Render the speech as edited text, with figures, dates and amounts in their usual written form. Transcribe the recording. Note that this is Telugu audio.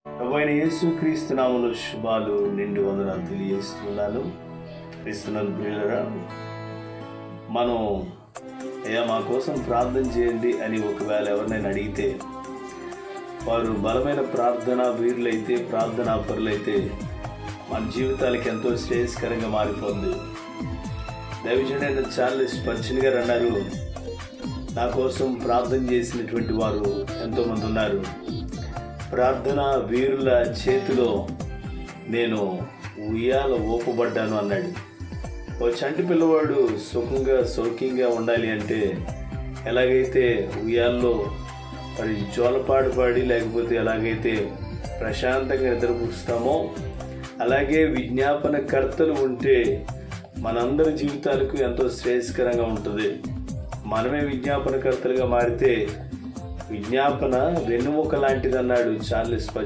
ప్రభువైన యేసుక్రీస్తు నామములో శుభాలు నిండు వందనాలు తెలియజేస్తున్నాను. క్రీస్తునందు ప్రియులారా, మనం అయ్యా మా కోసం ప్రార్థన చేయండి అని ఒకవేళ ఎవరినైనా అడిగితే వారు బలమైన ప్రార్థనా వీరులైతే, ప్రార్థనా పరులైతే మన జీవితాలకి ఎంతో శ్రేయస్కరంగా మారిపోతుంది. దైవజనుడైన చార్లెస్ స్పర్జన్ గారు అన్నారు, నా కోసం ప్రార్థన చేసినటువంటి వారు ఎంతోమంది ఉన్నారు. ప్రార్థనా వీరుల చేతిలో నేను ఉయ్యాల ఊపబడ్డాను అన్నాడు. ఓ చంటి పిల్లవాడు సుఖంగా సౌఖ్యంగా ఉండాలి అంటే ఎలాగైతే ఉయ్యాల్లో మరి జోలపాటు పాడి లేకపోతే ఎలాగైతే ప్రశాంతంగా నిద్రపుస్తామో అలాగే విజ్ఞాపనకర్తలు ఉంటే మనందరి జీవితాలకు ఎంతో శ్రేయస్కరంగా ఉంటుంది. మనమే విజ్ఞాపనకర్తలుగా మారితే విజ్ఞాపన వెన్నుముక లాంటిది అన్నాడు చార్లెస్ స్పర్జన్.